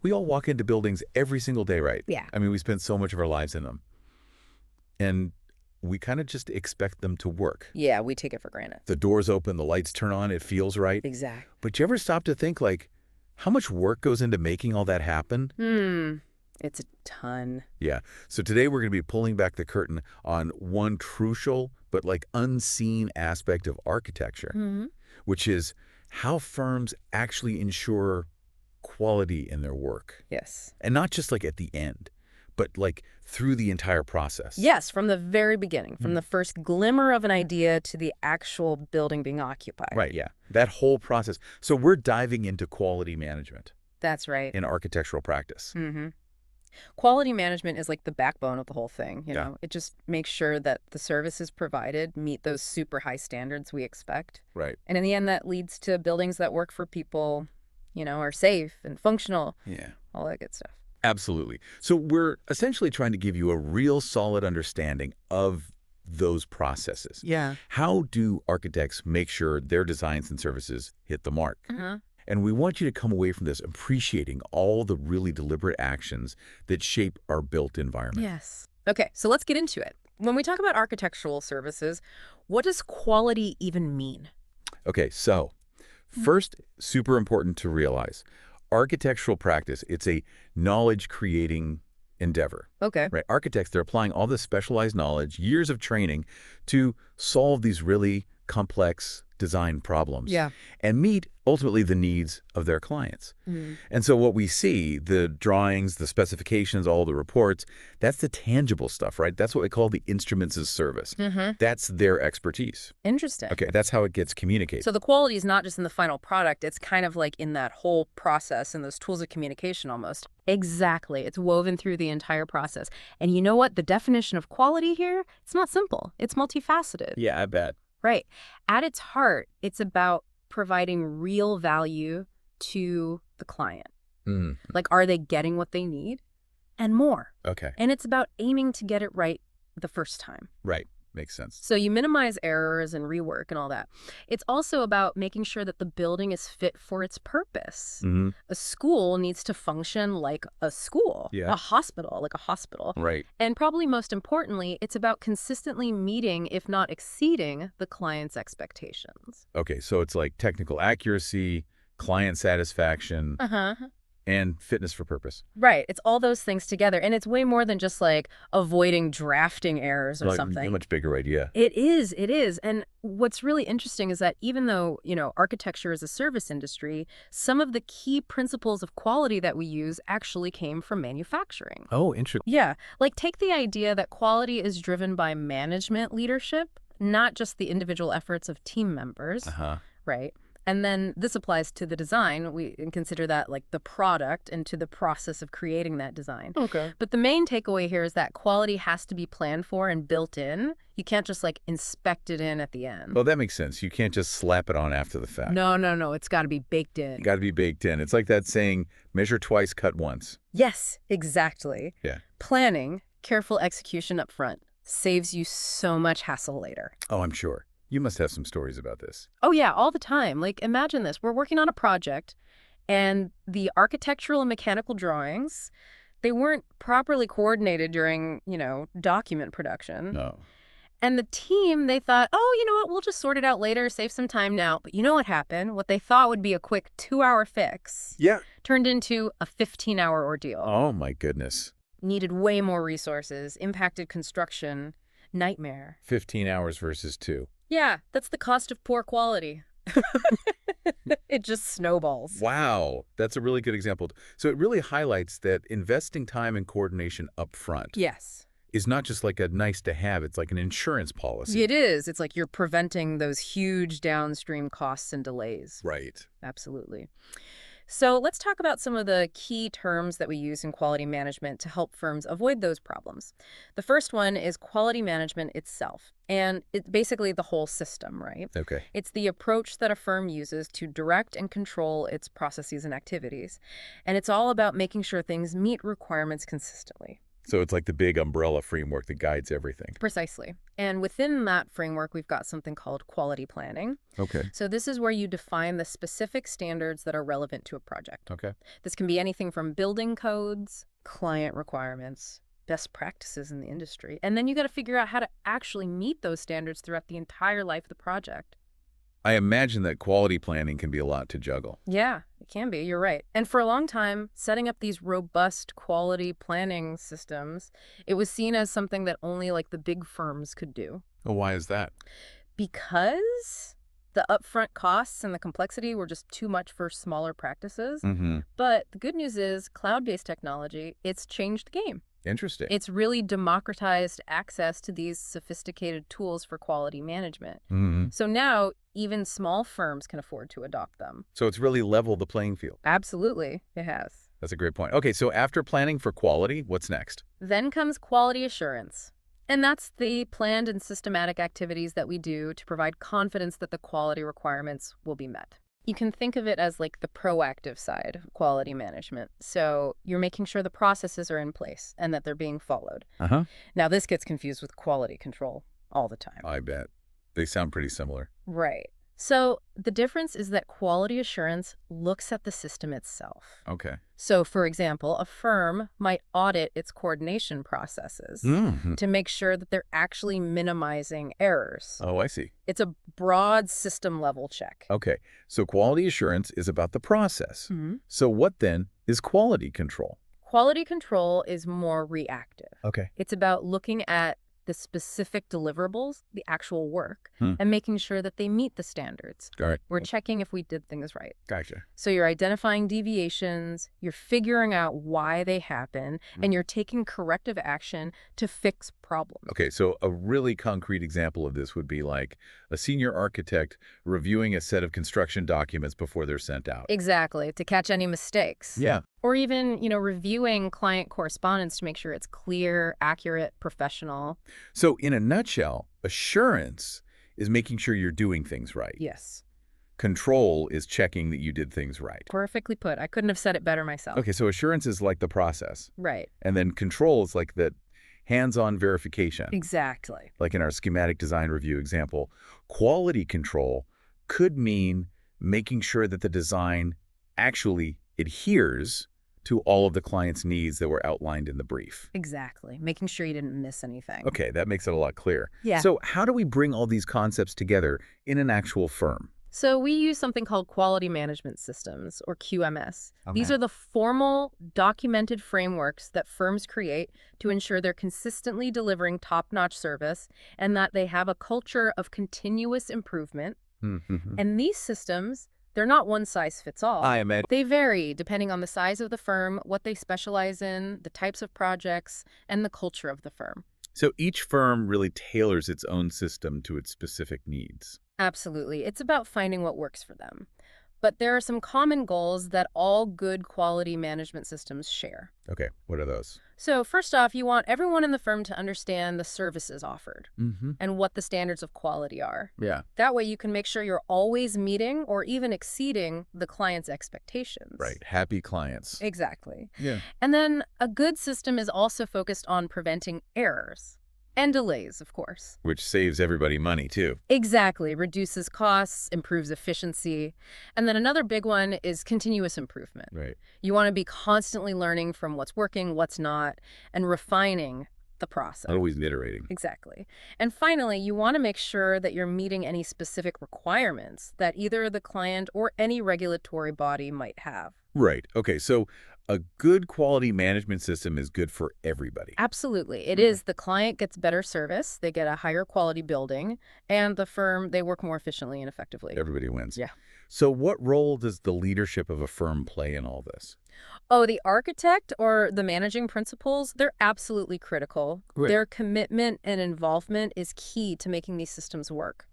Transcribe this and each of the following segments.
We all walk into buildings every single day, right? Yeah. I mean, we spend so much of our lives in them. And we kind of just expect them to work. Yeah, we take it for granted. The doors open, the lights turn on, it feels right. Exactly. But you ever stop to think, like, how much work goes into making all that happen? It's a ton. Yeah. So today we're going to be pulling back the curtain on one crucial but like unseen aspect of architecture, which is how firms actually ensure quality in their work. Yes. And not just like at the end, but like through the entire process. Yes, from the very beginning, from the first glimmer of an idea to the actual building being occupied. Right, yeah. That whole process. So we're diving into quality management That's right. in architectural practice. Quality management is like the backbone of the whole thing, you Yeah. know? It just makes sure that the services provided meet those super high standards we expect. Right. And in the end, that leads to buildings that work for people, you know, are safe and functional, Yeah. all that good stuff. Absolutely. So we're essentially trying to give you a real solid understanding of those processes. Yeah. How do architects make sure their designs and services hit the mark? And we want you to come away from this appreciating all the really deliberate actions that shape our built environment. Yes. Okay, so let's get into it. When we talk about architectural services, what does quality even mean? Okay, so first, super important to realize, architectural practice, it's a knowledge-creating endeavor. Okay. Right? Architects, they're applying all this specialized knowledge, years of training to solve these really complex design problems and meet ultimately the needs of their clients. And so what we see, the drawings, the specifications, all the reports, that's the tangible stuff, right? That's what we call the instruments as service. That's their expertise. Interesting. Okay, that's how it gets communicated. So the quality is not just in the final product, it's kind of like in that whole process and those tools of communication almost. Exactly. It's woven through the entire process. And you know what? The definition of quality here, it's not simple. It's multifaceted. Yeah, I bet. Right. At its heart, it's about providing real value to the client. Like, are they getting what they need? And more. Okay. And it's about aiming to get it right the first time. Right. Makes sense. So you minimize errors and rework and all that. It's also about making sure that the building is fit for its purpose. A school needs to function like a school. Yeah. A hospital like a hospital. Right. And probably most importantly, it's about consistently meeting, if not exceeding, the client's expectations. Okay, so it's like technical accuracy, client satisfaction, and fitness for purpose. Right. It's all those things together. And it's way more than just like avoiding drafting errors or Like something. a much bigger idea. It is. It is. And what's really interesting is that even though, you know, architecture is a service industry, some of the key principles of quality that we use actually came from manufacturing. Oh, interesting. Yeah. Like take the idea that quality is driven by management leadership, not just the individual efforts of team members. Right. And then this applies to the design. We consider that like the product and to the process of creating that design. Okay. But the main takeaway here is that quality has to be planned for and built in. You can't just like inspect it in at the end. Well, that makes sense. You can't just slap it on after the fact. No. It's got to be baked in. Got to be baked in. It's like that saying, measure twice, cut once. Yes, exactly. Yeah. Planning, careful execution up front saves you so much hassle later. Oh, I'm sure. You must have some stories about this. Oh, yeah, all the time. Like, imagine this. We're working on a project, and the architectural and mechanical drawings, they weren't properly coordinated during, you know, document production. No. And the team, they thought, oh, you know what, we'll just sort it out later, save some time now. But you know what happened? What they thought would be a quick 2-hour fix turned into a 15-hour ordeal. Oh, my goodness. Needed way more resources, impacted construction, nightmare. 15 hours versus 2. Yeah, that's the cost of poor quality. It just snowballs. Wow, that's a really good example. So it really highlights that investing time and coordination up front is not just like a nice to have, it's like an insurance policy. It is. It's like you're preventing those huge downstream costs and delays. Right. Absolutely. So let's talk about some of the key terms that we use in quality management to help firms avoid those problems. The first one is quality management itself. And it's basically the whole system, right? Okay. It's the approach that a firm uses to direct and control its processes and activities. And it's all about making sure things meet requirements consistently. So it's like the big umbrella framework that guides everything. Precisely. And within that framework, we've got something called quality planning. Okay. So this is where you define the specific standards that are relevant to a project. Okay. This can be anything from building codes, client requirements, best practices in the industry. And then you got to figure out how to actually meet those standards throughout the entire life of the project. I imagine that quality planning can be a lot to juggle. Yeah, it can be. You're right. And for a long time, setting up these robust quality planning systems, it was seen as something that only like the big firms could do. Oh, why is that? Because the upfront costs and the complexity were just too much for smaller practices. Mm-hmm. But the good news is cloud-based technology, it's changed the game. Interesting. It's really democratized access to these sophisticated tools for quality management. Mm-hmm. So now even small firms can afford to adopt them. So it's really leveled the playing field. Absolutely, it has. That's a great point. Okay, so after planning for quality, what's next? Then comes quality assurance. And that's the planned and systematic activities that we do to provide confidence that the quality requirements will be met. You can think of it as like the proactive side of quality management. So you're making sure the processes are in place and that they're being followed. Uh-huh. Now, this gets confused with quality control all the time. I bet. They sound pretty similar. Right. So the difference is that quality assurance looks at the system itself. Okay. So, for example, a firm might audit its coordination processes to make sure that they're actually minimizing errors. Oh, I see. It's a broad system-level check. Okay, so quality assurance is about the process. Mm-hmm. So what then is quality control? Quality control is more reactive. Okay. It's about looking at the specific deliverables, the actual work, and making sure that they meet the standards. All right. We're checking if we did things right. Gotcha. So you're identifying deviations, you're figuring out why they happen, and you're taking corrective action to fix problems. Okay, so a really concrete example of this would be like a senior architect reviewing a set of construction documents before they're sent out. Exactly, to catch any mistakes. Yeah. Or even, reviewing client correspondence to make sure it's clear, accurate, professional. So in a nutshell, assurance is making sure you're doing things right. Yes. Control is checking that you did things right. Perfectly put. I couldn't have said it better myself. Okay, so assurance is like the process. Right. And then control is like the hands-on verification. Exactly. Like in our schematic design review example, quality control could mean making sure that the design actually adheres to all of the client's needs that were outlined in the brief. Exactly. Making sure you didn't miss anything. Okay, that makes it a lot clearer. Yeah. So how do we bring all these concepts together in an actual firm? So we use something called quality management systems, or QMS. Okay. These are the formal, documented frameworks that firms create to ensure they're consistently delivering top-notch service and that they have a culture of continuous improvement. And these systems, they're not one size fits all. I imagine. They vary depending on the size of the firm, what they specialize in, the types of projects, and the culture of the firm. So each firm really tailors its own system to its specific needs. Absolutely. It's about finding what works for them. But there are some common goals that all good quality management systems share. Okay, what are those? So first off, you want everyone in the firm to understand the services offered and what the standards of quality are. Yeah. That way you can make sure you're always meeting or even exceeding the client's expectations. Right, happy clients. Exactly. Yeah. And then a good system is also focused on preventing errors. And delays, of course. Which saves everybody money, too. Exactly. Reduces costs, improves efficiency. And then another big one is continuous improvement. Right. You want to be constantly learning from what's working, what's not, and refining the process. Always iterating. Exactly. And finally, you want to make sure that you're meeting any specific requirements that either the client or any regulatory body might have. Right. Okay, so a good quality management system is good for everybody. Absolutely. It is. The client gets better service, they get a higher quality building, and the firm, they work more efficiently and effectively. Everybody wins. Yeah. So what role does the leadership of a firm play in all this? Oh, the architect or the managing principals, they're absolutely critical. Right. Their commitment and involvement is key to making these systems work.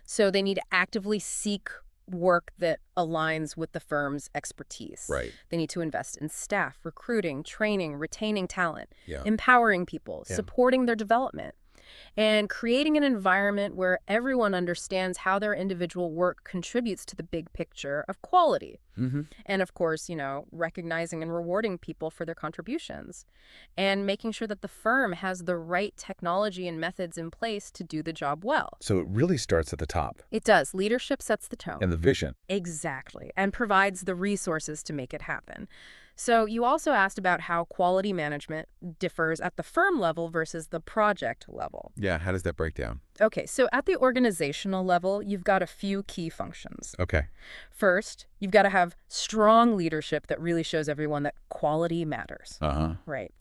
So they need to actively seek work that aligns with the firm's expertise. Right. They need to invest in staff, recruiting, training, retaining talent, Yeah. empowering people, supporting their development. and creating an environment where everyone understands how their individual work contributes to the big picture of quality. And of course, recognizing and rewarding people for their contributions and making sure that the firm has the right technology and methods in place to do the job well. So it really starts at the top. It does. Leadership sets the tone. And the vision. Exactly. And provides the resources to make it happen. So you also asked about how quality management differs at the firm level versus the project level. Yeah, how does that break down? Okay, so at the organizational level, you've got a few key functions. Okay. First, you've got to have strong leadership that really shows everyone that quality matters. Right.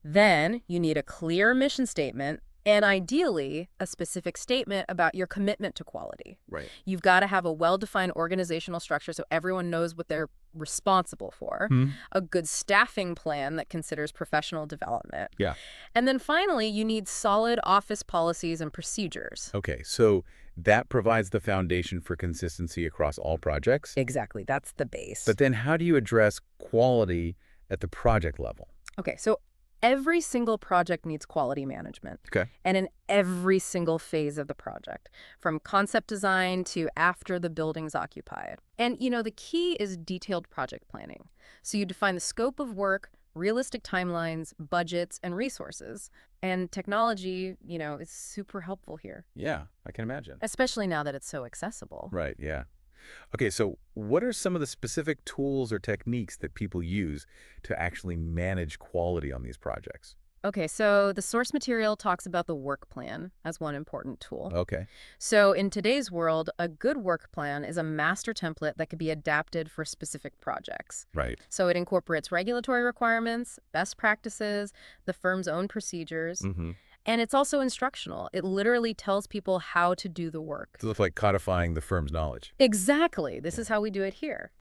Then you need a clear mission statement and ideally a specific statement about your commitment to quality. Right. You've got to have a well-defined organizational structure so everyone knows what they're responsible for, a good staffing plan that considers professional development. Yeah. And then finally, you need solid office policies and procedures. Okay, so that provides the foundation for consistency across all projects? Exactly. That's the base. But then how do you address quality at the project level? Okay, so every single project needs quality management. Okay. And in every single phase of the project, from concept design to after the building's occupied. And, the key is detailed project planning. So you define the scope of work, realistic timelines, budgets, and resources. And technology, is super helpful here. Yeah, I can imagine. Especially now that it's so accessible. Right, yeah. Okay, so what are some of the specific tools or techniques that people use to actually manage quality on these projects? Okay, so the source material talks about the work plan as one important tool. Okay. So in today's world, a good work plan is a master template that could be adapted for specific projects. Right. So it incorporates regulatory requirements, best practices, the firm's own procedures. And it's also instructional. It literally tells people how to do the work. So it's like codifying the firm's knowledge. Exactly. This is how we do it here.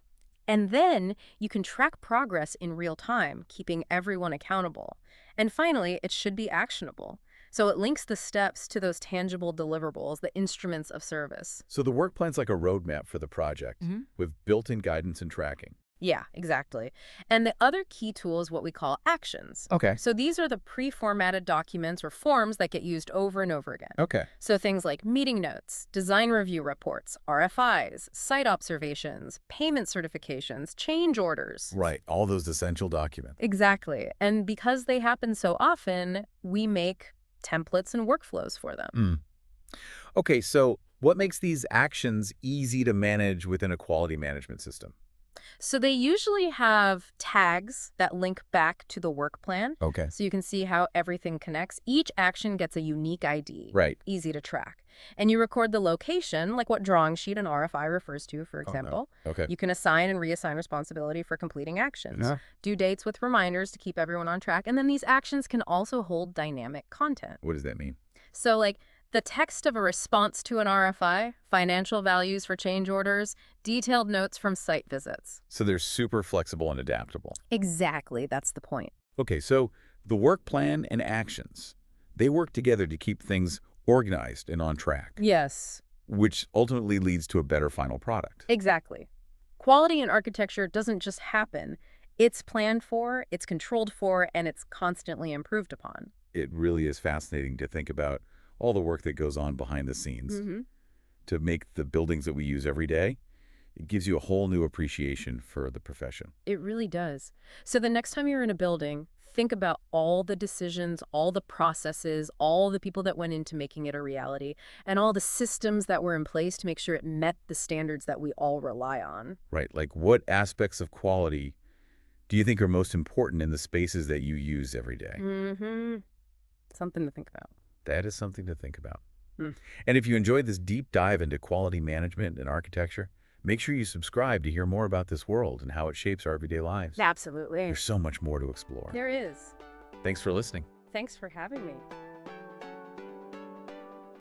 And then you can track progress in real time, keeping everyone accountable. And finally, it should be actionable. So it links the steps to those tangible deliverables, the instruments of service. So the work plan's like a roadmap for the project with built-in guidance and tracking. Yeah, exactly. And the other key tool is what we call actions. Okay. So these are the pre-formatted documents or forms that get used over and over again. Okay. So things like meeting notes, design review reports, RFIs, site observations, payment certifications, change orders. Right, all those essential documents. Exactly. And because they happen so often, we make templates and workflows for them. Okay, so what makes these actions easy to manage within a quality management system? So they usually have tags that link back to the work plan. Okay. So you can see how everything connects. Each action gets a unique ID. Right. Easy to track. And you record the location, like what drawing sheet an RFI refers to, for example. Oh, no. Okay. You can assign and reassign responsibility for completing actions. Due dates with reminders to keep everyone on track. And then these actions can also hold dynamic content. What does that mean? So like the text of a response to an RFI, financial values for change orders, detailed notes from site visits. So they're super flexible and adaptable. Exactly. That's the point. Okay, so the work plan and actions, they work together to keep things organized and on track. Yes. Which ultimately leads to a better final product. Exactly. Quality in architecture doesn't just happen. It's planned for, it's controlled for, and it's constantly improved upon. It really is fascinating to think about all the work that goes on behind the scenes to make the buildings that we use every day. It gives you a whole new appreciation for the profession. It really does. So the next time you're in a building, think about all the decisions, all the processes, all the people that went into making it a reality, and all the systems that were in place to make sure it met the standards that we all rely on. Right. Like what aspects of quality do you think are most important in the spaces that you use every day? Something to think about. That is something to think about. And if you enjoyed this deep dive into quality management and architecture, make sure you subscribe to hear more about this world and how it shapes our everyday lives. Absolutely. There's so much more to explore. There is. Thanks for listening. Thanks for having me.